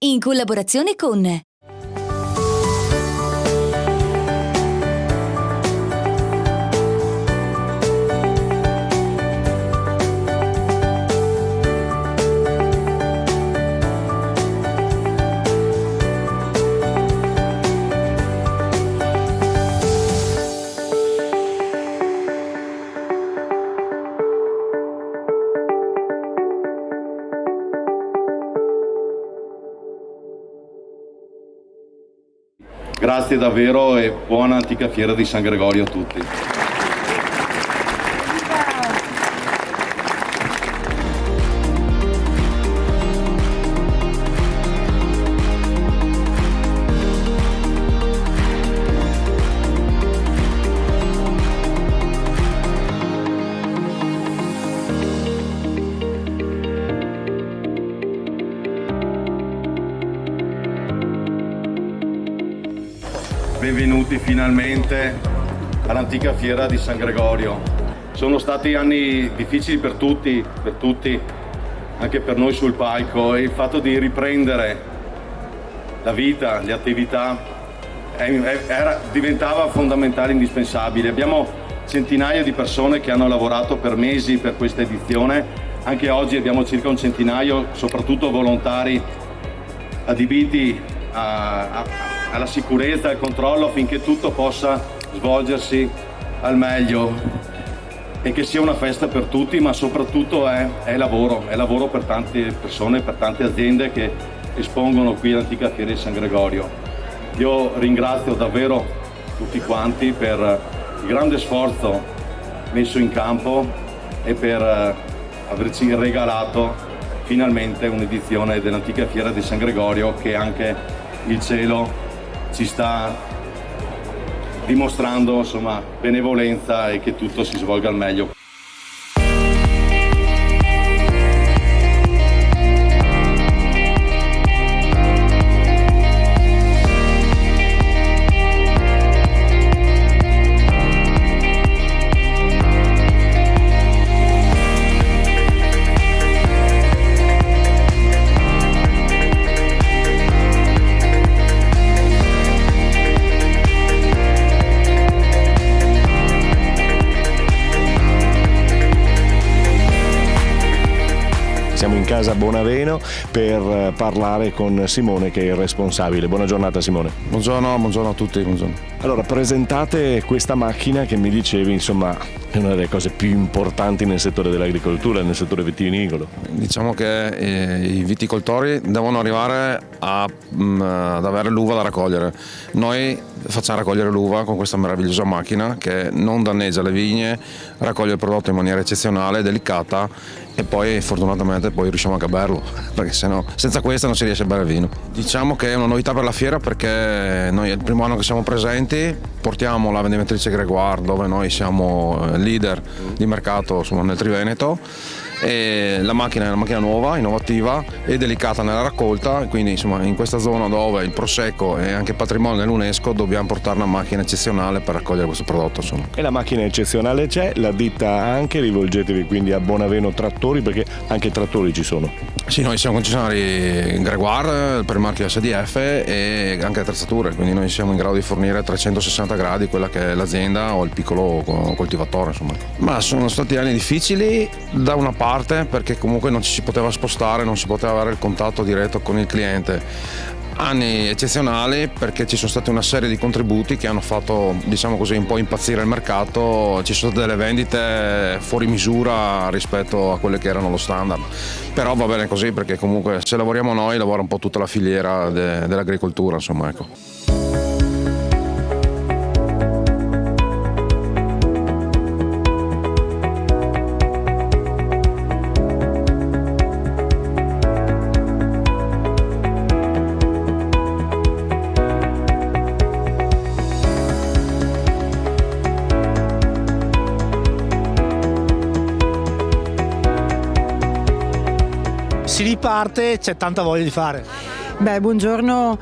in collaborazione con Grazie davvero e buona antica fiera di San Gregorio a tutti. Benvenuti finalmente all'antica fiera di San Gregorio. Sono stati anni difficili per tutti, anche per noi sul palco, e il fatto di riprendere la vita, le attività diventava fondamentale, indispensabile. Abbiamo centinaia di persone che hanno lavorato per mesi per questa edizione. Anche oggi abbiamo circa un centinaio, soprattutto volontari adibiti alla sicurezza e al controllo affinché tutto possa svolgersi al meglio e che sia una festa per tutti, ma soprattutto è lavoro per tante persone, per tante aziende che espongono qui all'antica fiera di San Gregorio. Io ringrazio davvero tutti quanti per il grande sforzo messo in campo e per averci regalato finalmente un'edizione dell'antica fiera di San Gregorio che anche il cielo ci sta dimostrando, insomma, benevolenza e che tutto si svolga al meglio. Siamo in casa Bonaveno per parlare con Simone, che è il responsabile. Buona giornata Simone. Buongiorno a tutti. Buongiorno. Allora, presentate questa macchina che mi dicevi, insomma, è una delle cose più importanti nel settore dell'agricoltura, nel settore vitivinicolo. Diciamo che i viticoltori devono arrivare ad avere l'uva da raccogliere. Noi facciamo raccogliere l'uva con questa meravigliosa macchina che non danneggia le vigne, raccoglie il prodotto in maniera eccezionale, delicata, e poi fortunatamente riusciamo anche a berlo, perché senza questa non si riesce a bere vino. Diciamo che è una novità per la fiera, perché noi è il primo anno che siamo presenti, portiamo la vendimatrice Gregoire, dove noi siamo leader di mercato nel Triveneto, e la macchina è una macchina nuova, innovativa e delicata nella raccolta, quindi insomma in questa zona dove il prosecco è anche patrimonio dell'UNESCO dobbiamo portare una macchina eccezionale per raccogliere questo prodotto, insomma. E la macchina eccezionale c'è, la ditta anche, rivolgetevi quindi a Bonaveno Trattori, perché anche trattori ci sono. Sì, noi siamo concessionari Gregoire per il marchio SDF e anche attrezzature, quindi noi siamo in grado di fornire a 360 gradi quella che è l'azienda o il piccolo coltivatore, insomma. Ma sono stati anni difficili da una parte perché comunque non ci si poteva spostare, non si poteva avere il contatto diretto con il cliente. Anni eccezionali perché ci sono state una serie di contributi che hanno fatto, diciamo così, un po' impazzire il mercato. Ci sono state delle vendite fuori misura rispetto a quelle che erano lo standard, però va bene così perché comunque se lavoriamo noi lavora un po' tutta la filiera dell'agricoltura, insomma, ecco. Si riparte, c'è tanta voglia di fare. Buongiorno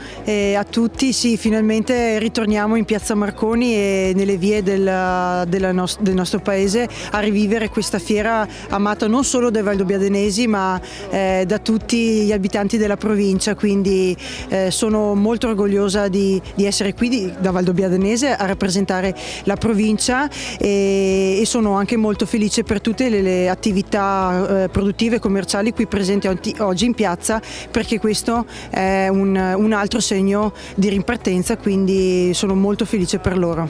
a tutti. Sì, finalmente ritorniamo in Piazza Marconi e nelle vie del nostro paese a rivivere questa fiera amata non solo dai valdobbiadenesi ma da tutti gli abitanti della provincia, quindi sono molto orgogliosa di essere qui da valdobbiadenese a rappresentare la provincia e sono anche molto felice per tutte le attività produttive e commerciali qui presenti oggi in piazza, perché questo è un altro segno di ripartenza, quindi sono molto felice per loro.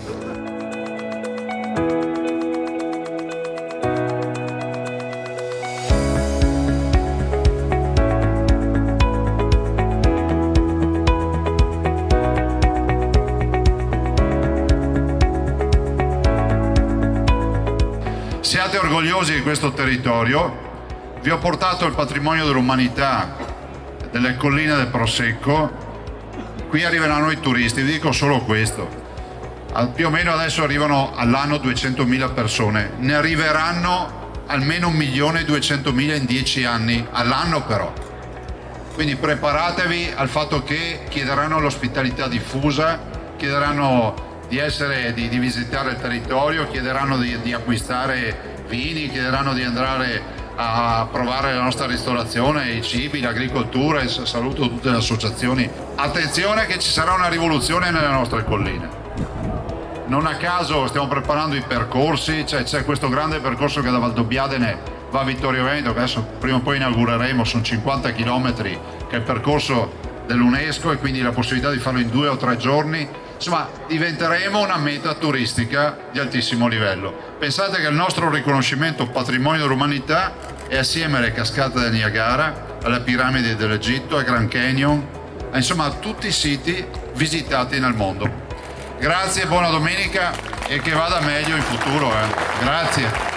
Siate orgogliosi di questo territorio. Vi ho portato il patrimonio dell'umanità delle colline del Prosecco. Qui arriveranno i turisti, vi dico solo questo. Più o meno adesso arrivano all'anno 200.000 persone, ne arriveranno almeno 1.200.000 in 10 anni, all'anno però. Quindi preparatevi al fatto che chiederanno l'ospitalità diffusa, chiederanno di visitare il territorio, chiederanno di acquistare vini, chiederanno di andare a provare la nostra ristorazione, i cibi, l'agricoltura, e saluto tutte le associazioni. Attenzione che ci sarà una rivoluzione nelle nostre colline. Non a caso stiamo preparando i percorsi, c'è questo grande percorso che da Valdobbiadene va a Vittorio Veneto, che adesso prima o poi inaugureremo, sono 50 chilometri, che è il percorso dell'UNESCO e quindi la possibilità di farlo in 2 o 3 giorni. Insomma, diventeremo una meta turistica di altissimo livello. Pensate che il nostro riconoscimento patrimonio dell'umanità è assieme alle cascate del Niagara, alle piramidi dell'Egitto, al Grand Canyon, insomma a tutti i siti visitati nel mondo. Grazie, buona domenica e che vada meglio in futuro. Grazie.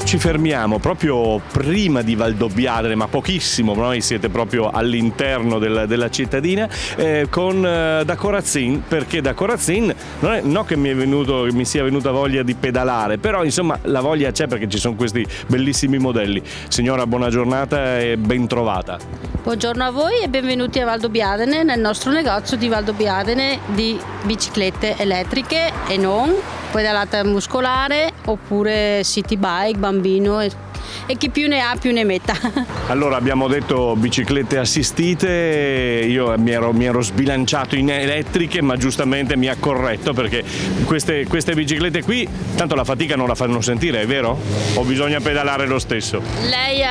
Ci fermiamo proprio prima di Valdobbiadene, ma pochissimo, noi siete proprio all'interno della cittadina, da Corazzin, perché da Corazzin non che mi sia venuta voglia di pedalare, però insomma la voglia c'è perché ci sono questi bellissimi modelli. Signora, buona giornata e ben trovata. Buongiorno a voi e benvenuti a Valdobbiadene, nel nostro negozio di Valdobbiadene di biciclette elettriche e non, pedalata muscolare oppure city bike, bambino e chi più ne ha più ne metta. Allora abbiamo detto biciclette assistite, io mi ero sbilanciato in elettriche, ma giustamente mi ha corretto perché queste biciclette qui tanto la fatica non la fanno sentire, è vero? O bisogna pedalare lo stesso? Lei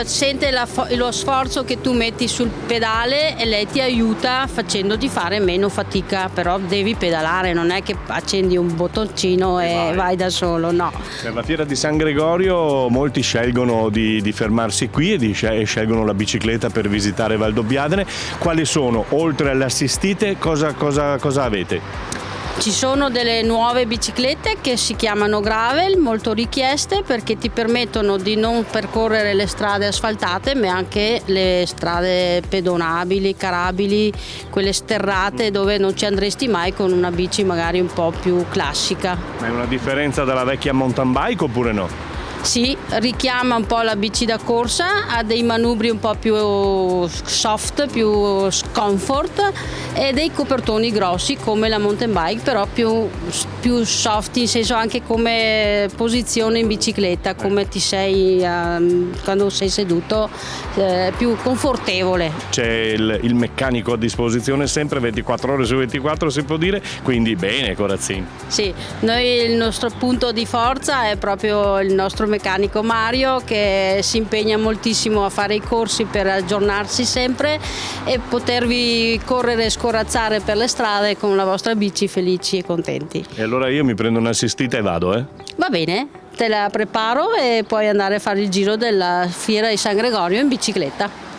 sente lo sforzo che tu metti sul pedale e lei ti aiuta facendoti fare meno fatica, però devi pedalare, non è che accendi un bottoncino e vai da solo, no. Per la fiera di San Gregorio molti scelgono di fermarsi qui e scelgono la bicicletta per visitare Valdobbiadene. Quali sono, oltre alle assistite, cosa avete? Ci sono delle nuove biciclette che si chiamano gravel, molto richieste perché ti permettono di non percorrere le strade asfaltate ma anche le strade pedonabili, carabili, quelle sterrate dove non ci andresti mai con una bici magari un po' più classica. Ma è una differenza dalla vecchia mountain bike oppure no? Sì, richiama un po' la bici da corsa, ha dei manubri un po' più soft, più comfort e dei copertoni grossi come la mountain bike, però più soft, in senso anche come posizione in bicicletta, come ti sei quando sei seduto, più confortevole. C'è il meccanico a disposizione sempre 24 ore su 24, si può dire, quindi bene Corazzin. Sì, noi il nostro punto di forza è proprio il nostro meccanico Mario, che si impegna moltissimo a fare i corsi per aggiornarsi sempre e potervi correre e scorazzare per le strade con la vostra bici felici e contenti. E allora io mi prendo un'assistita e vado, Va bene, te la preparo e puoi andare a fare il giro della fiera di San Gregorio in bicicletta.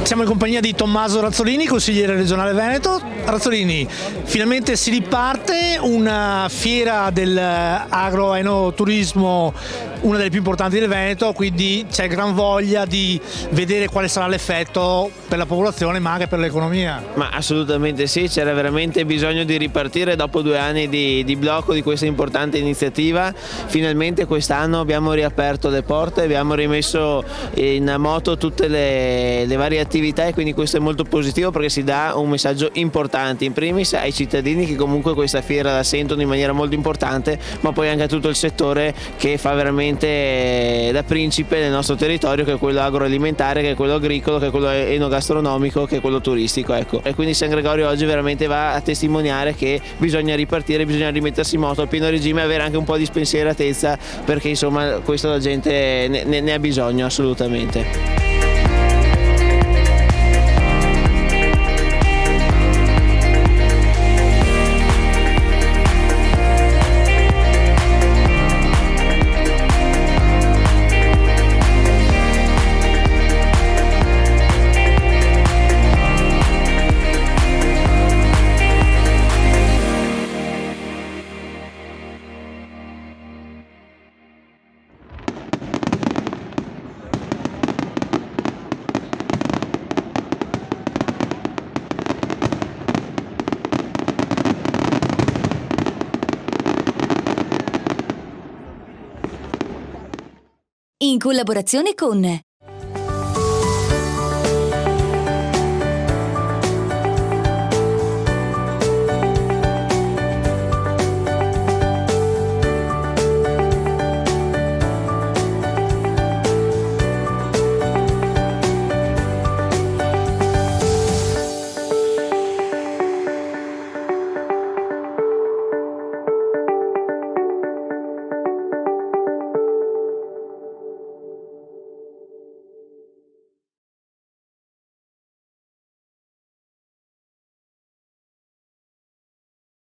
Siamo in compagnia di Tommaso Razzolini, consigliere regionale Veneto. Razzolini, finalmente si riparte, una fiera dell'agroenoturismo, una delle più importanti del Veneto, quindi c'è gran voglia di vedere quale sarà l'effetto per la popolazione ma anche per l'economia. Ma assolutamente sì, c'era veramente bisogno di ripartire dopo 2 anni di blocco di questa importante iniziativa. Finalmente quest'anno abbiamo riaperto le porte, abbiamo rimesso in moto tutte le varie attività e quindi questo è molto positivo perché si dà un messaggio importante, in primis ai cittadini che comunque questa fiera la sentono in maniera molto importante, ma poi anche a tutto il settore che fa veramente da principe nel nostro territorio, che è quello agroalimentare, che è quello agricolo, che è quello enogastronomico, che è quello turistico, ecco. E quindi San Gregorio oggi veramente va a testimoniare che bisogna ripartire, bisogna rimettersi in moto a pieno regime e avere anche un po' di spensieratezza, perché insomma questo la gente ne ha bisogno assolutamente. In collaborazione con